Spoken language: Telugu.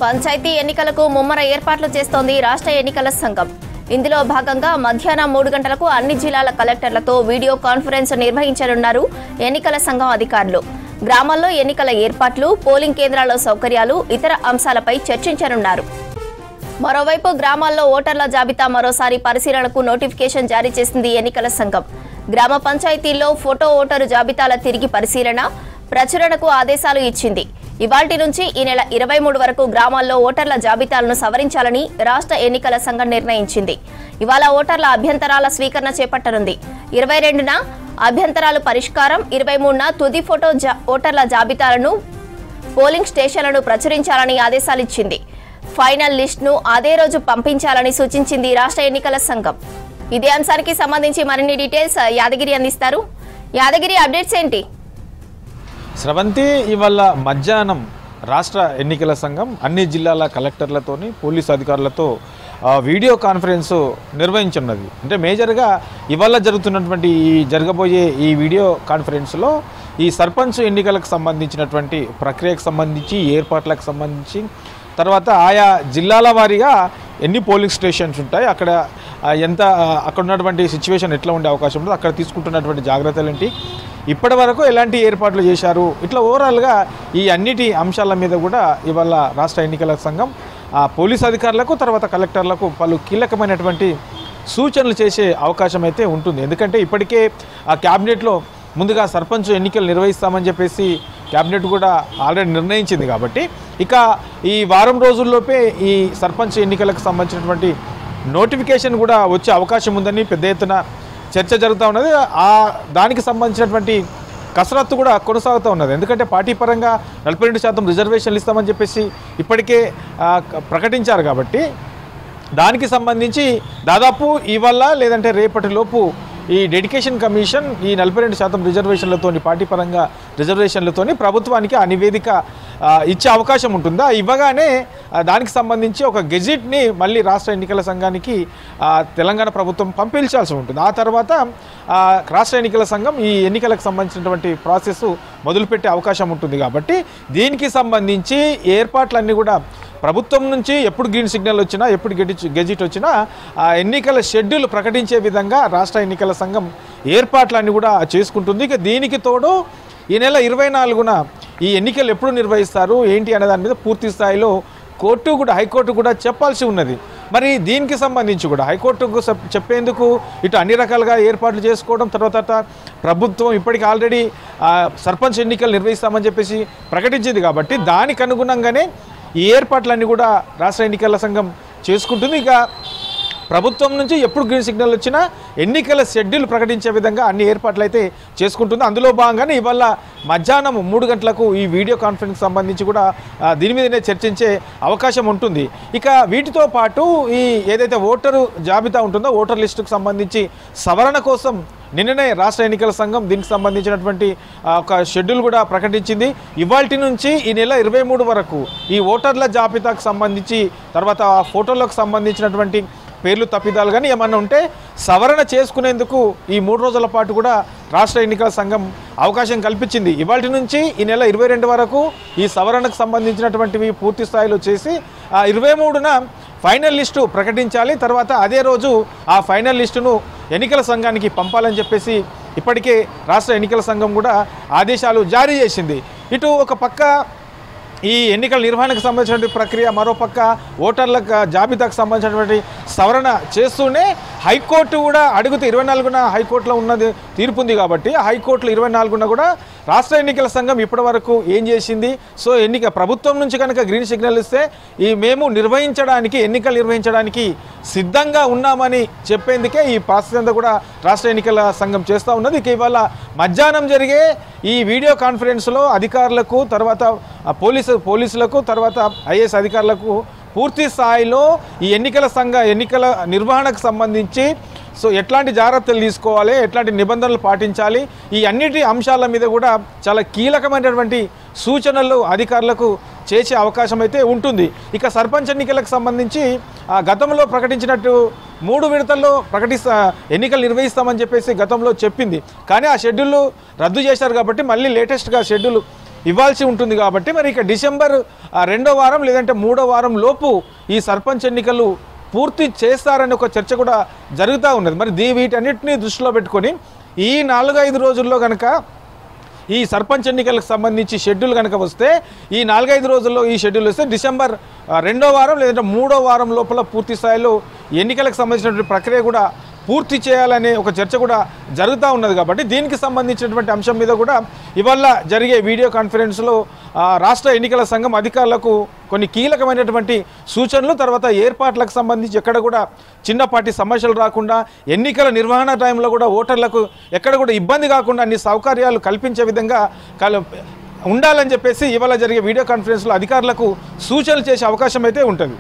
పంచాయతీ ఎన్నికలకు ముమ్మర ఏర్పాట్లు చేస్తోంది రాష్ట్ర ఎన్నికల సంఘం. ఇందులో భాగంగా మధ్యాహ్నం 3 గంటలకు అన్ని జిల్లాల కలెక్టర్లతో వీడియో కాన్ఫరెన్స్ నిర్వహించనున్నారు ఎన్నికల సంఘం అధికారులు. గ్రామాల్లో ఎన్నికల ఏర్పాట్లు, పోలింగ్ కేంద్రాల సౌకర్యాలు, ఇతర అంశాలపై చర్చించనున్నారు. మరోవైపు గ్రామాల్లో ఓటర్ల జాబితా మరోసారి పరిశీలనకు నోటిఫికేషన్ జారీ చేసింది ఎన్నికల సంఘం. గ్రామ పంచాయతీల్లో ఫోటో ఓటరు జాబితాల తిరిగి పరిశీలన, ప్రచురణకు ఆదేశాలు ఇచ్చింది. ఇవాల్టి నుంచి ఈ నెల 23 వరకు గ్రామాల్లో ఓటర్ల జాబితాలను సవరించాలని రాష్ట్ర ఎన్నికల సంఘం నిర్ణయించింది. ఇవాళ ఓటర్ల అభ్యంతరాల స్వీకరణ చేపట్టనుంది. 22న అభ్యంతరాలు పరిష్కారం, 23న తుది ఫోటో ఓటర్ల జాబితాలను పోలింగ్ స్టేషన్లను ప్రచురించాలని ఆదేశాలిచ్చింది. ఫైనల్ లిస్టును అదే రోజు పంపించాలని సూచించింది రాష్ట్ర ఎన్నికల సంఘం. ఇదే అంశానికి సంబంధించి మరిన్ని డీటెయిల్స్ యాదగిరి అందిస్తారు. యాదగిరి, అప్డేట్స్ ఏంటి? స్రవంతి, ఇవాళ మధ్యాహ్నం రాష్ట్ర ఎన్నికల సంఘం అన్ని జిల్లాల కలెక్టర్లతోని పోలీసు అధికారులతో వీడియో కాన్ఫరెన్స్ నిర్వహించున్నది. అంటే మేజర్గా ఇవాళ జరగబోయే ఈ వీడియో కాన్ఫరెన్స్లో ఈ సర్పంచ్ ఎన్నికలకు సంబంధించినటువంటి ప్రక్రియకు సంబంధించి, ఏర్పాట్లకు సంబంధించి, తర్వాత ఆయా జిల్లాల వారీగా ఎన్ని పోలింగ్ స్టేషన్స్ ఉంటాయి, అక్కడ ఉన్నటువంటి సిచ్యువేషన్ ఎట్లా ఉండే అవకాశం ఉంటుంది, అక్కడ తీసుకుంటున్నటువంటి జాగ్రత్తలు ఏంటి, ఇప్పటి వరకు ఎలాంటి ఏర్పాట్లు చేశారు, ఇట్లా ఓవరాల్గా ఈ అన్నిటి అంశాల మీద కూడా ఇవాళ రాష్ట్ర ఎన్నికల సంఘం పోలీసు అధికారులకు, తర్వాత కలెక్టర్లకు పలు కీలకమైనటువంటి సూచనలు చేసే అవకాశం అయితే ఉంటుంది. ఎందుకంటే ఇప్పటికే ఆ క్యాబినెట్లో ముందుగా సర్పంచ్ ఎన్నికలు నిర్వహిస్తామని చెప్పేసి క్యాబినెట్ కూడా ఆల్రెడీ నిర్ణయించింది. కాబట్టి ఇక ఈ వారం రోజుల్లోపే ఈ సర్పంచ్ ఎన్నికలకు సంబంధించినటువంటి నోటిఫికేషన్ కూడా వచ్చే అవకాశం ఉందని పెద్ద ఎత్తున చర్చ జరుగుతూ ఉన్నది. దానికి సంబంధించినటువంటి కసరత్తు కూడా కొనసాగుతూ ఉన్నది. ఎందుకంటే పార్టీ పరంగా 42% రిజర్వేషన్లు ఇస్తామని చెప్పేసి ఇప్పటికే ప్రకటించారు. కాబట్టి దానికి సంబంధించి దాదాపు ఇవాళ లేదంటే రేపటిలోపు ఈ డెడికేషన్ కమిషన్ ఈ 42% రిజర్వేషన్లతోని, పార్టీ పరంగా రిజర్వేషన్లతోని ప్రభుత్వానికి ఆ నివేదిక ఇచ్చే అవకాశం ఉంటుందా, ఇవ్వగానే దానికి సంబంధించి ఒక గెజిట్ని మళ్ళీ రాష్ట్ర ఎన్నికల సంఘానికి తెలంగాణ ప్రభుత్వం పంపించాల్సి ఉంటుంది. ఆ తర్వాత రాష్ట్ర ఎన్నికల సంఘం ఈ ఎన్నికలకు సంబంధించినటువంటి ప్రాసెస్ మొదలుపెట్టే అవకాశం ఉంటుంది. కాబట్టి దీనికి సంబంధించి ఏర్పాట్లన్నీ కూడా ప్రభుత్వం నుంచి ఎప్పుడు గ్రీన్ సిగ్నల్ వచ్చినా, ఎప్పుడు గెజిట్ వచ్చినా ఎన్నికల షెడ్యూల్ ప్రకటించే విధంగా రాష్ట్ర ఎన్నికల సంఘం ఏర్పాట్లన్నీ కూడా చేసుకుంటుంది. ఇక దీనికి తోడు ఈ నెల 24న ఈ ఎన్నికలు ఎప్పుడు నిర్వహిస్తారు ఏంటి అనే దాని మీద పూర్తి స్థాయిలో హైకోర్టు కూడా చెప్పాల్సి ఉన్నది. మరి దీనికి సంబంధించి కూడా హైకోర్టుకు చెప్పేందుకు ఇటు అన్ని రకాలుగా ఏర్పాట్లు చేసుకోవడం, తర్వాత ప్రభుత్వం ఇప్పటికీ ఆల్రెడీ సర్పంచ్ ఎన్నికలు నిర్వహిస్తామని చెప్పేసి ప్రకటించింది. కాబట్టి దానికి అనుగుణంగానే ఈ ఏర్పాట్లన్నీ కూడా రాష్ట్ర ఎన్నికల సంఘం చేసుకుంటుంది. ఇక ప్రభుత్వం నుంచి ఎప్పుడు గ్రీన్ సిగ్నల్ వచ్చినా ఎన్నికల షెడ్యూల్ ప్రకటించే విధంగా అన్ని ఏర్పాట్లు అయితే చేసుకుంటుంది. అందులో భాగంగానే ఇవాళ మధ్యాహ్నం 3 గంటలకు ఈ వీడియో కాన్ఫరెన్స్ సంబంధించి కూడా దీని మీదనే చర్చించే అవకాశం ఉంటుంది. ఇక వీటితో పాటు ఈ ఏదైతే ఓటరు జాబితా ఉంటుందో, ఓటర్ లిస్టుకు సంబంధించి సవరణ కోసం నిన్ననే రాష్ట్ర ఎన్నికల సంఘం దీనికి సంబంధించినటువంటి ఒక షెడ్యూల్ కూడా ప్రకటించింది. ఇవాల్టి నుంచి ఈ నెల 23 వరకు ఈ ఓటర్ల జాబితాకు సంబంధించి, తర్వాత ఫోటోలకు సంబంధించినటువంటి పేర్లు తప్పిదాలు కానీ ఏమన్నా ఉంటే సవరణ చేసుకునేందుకు ఈ 3 రోజుల పాటు కూడా రాష్ట్ర ఎన్నికల సంఘం అవకాశం కల్పించింది. ఇవాల్టి నుంచి ఈ నెల 22 వరకు ఈ సవరణకు సంబంధించినటువంటివి పూర్తి స్థాయిలో చేసి 23న ఫైనల్ లిస్టు ప్రకటించాలి. తర్వాత అదే రోజు ఆ ఫైనల్ లిస్టును ఎన్నికల సంఘానికి పంపాలని చెప్పేసి ఇప్పటికే రాష్ట్ర ఎన్నికల సంఘం కూడా ఆదేశాలు జారీ చేసింది. ఇటు ఒక పక్క ఈ ఎన్నికల నిర్వహణకు సంబంధించినటువంటి ప్రక్రియ, మరోపక్క ఓటర్ల జాబితాకు సంబంధించినటువంటి సవరణ చేస్తూనే హైకోర్టు కూడా అడుగుతూ 24న హైకోర్టులో ఉన్నది తీర్పు ఉంది. కాబట్టి హైకోర్టులో 24న కూడా రాష్ట్ర ఎన్నికల సంఘం ఇప్పటి వరకు ఏం చేసింది, సో ప్రభుత్వం నుంచి కనుక గ్రీన్ సిగ్నల్ ఇస్తే మేము ఎన్నికలు నిర్వహించడానికి సిద్ధంగా ఉన్నామని చెప్పేందుకే ఈ ప్రాసెస్ అంతా కూడా రాష్ట్ర ఎన్నికల సంఘం చేస్తూ ఉన్నది. ఇక ఇవాళ మధ్యాహ్నం జరిగే ఈ వీడియో కాన్ఫరెన్స్లో అధికారులకు, తర్వాత పోలీసులకు, తర్వాత ఐఏఎస్ అధికారులకు పూర్తి స్థాయిలో ఈ ఎన్నికల నిర్వహణకు సంబంధించి ఎట్లాంటి జాగ్రత్తలు తీసుకోవాలి, ఎట్లాంటి నిబంధనలు పాటించాలి, ఈ అన్నిటి అంశాల మీద కూడా చాలా కీలకమైనటువంటి సూచనలు అధికారులకు చేసే అవకాశం అయితే ఉంటుంది. ఇక సర్పంచ్ ఎన్నికలకు సంబంధించి గతంలో ప్రకటించినట్టు 3 విడతల్లో ఎన్నికలు నిర్వహిస్తామని చెప్పేసి గతంలో చెప్పింది. కానీ ఆ షెడ్యూల్ రద్దు చేశారు. కాబట్టి మళ్ళీ లేటెస్ట్గా షెడ్యూల్ ఇవ్వాల్సి ఉంటుంది కాబట్టి మరి ఇక డిసెంబర్ 2వ వారం లేదంటే 3వ వారం లోపు ఈ సర్పంచ్ ఎన్నికలు పూర్తి చేస్తారని ఒక చర్చ కూడా జరుగుతూ ఉన్నది. మరి వీటన్నిటిని దృష్టిలో పెట్టుకొని ఈ 4-5 రోజుల్లో కనుక ఈ సర్పంచ్ ఎన్నికలకు సంబంధించి షెడ్యూల్ కనుక వస్తే ఈ 4-5 రోజుల్లో ఈ షెడ్యూల్ వస్తే డిసెంబర్ 2వ వారం లేదంటే 3వ వారం లోపల పూర్తి స్థాయిలో ఎన్నికలకు సంబంధించినటువంటి ప్రక్రియ కూడా పూర్తి చేయాలనే ఒక చర్చ కూడా జరుగుతూ ఉన్నది. కాబట్టి దీనికి సంబంధించినటువంటి అంశం మీద కూడా ఇవాళ జరిగే వీడియో కాన్ఫరెన్స్లో రాష్ట్ర ఎన్నికల సంఘం అధికారులకు కొన్ని కీలకమైనటువంటి సూచనలు, తర్వాత ఏర్పాట్లకు సంబంధించి ఎక్కడ కూడా చిన్నపాటి సమస్యలు రాకుండా ఎన్నికల నిర్వహణ టైంలో కూడా ఓటర్లకు ఎక్కడ కూడా ఇబ్బంది కాకుండా అన్ని సౌకర్యాలు కల్పించే విధంగా ఉండాలని చెప్పేసి ఇవాళ జరిగే వీడియో కాన్ఫరెన్స్లో అధికారులకు సూచనలు చేసే అవకాశం అయితే ఉంటుంది.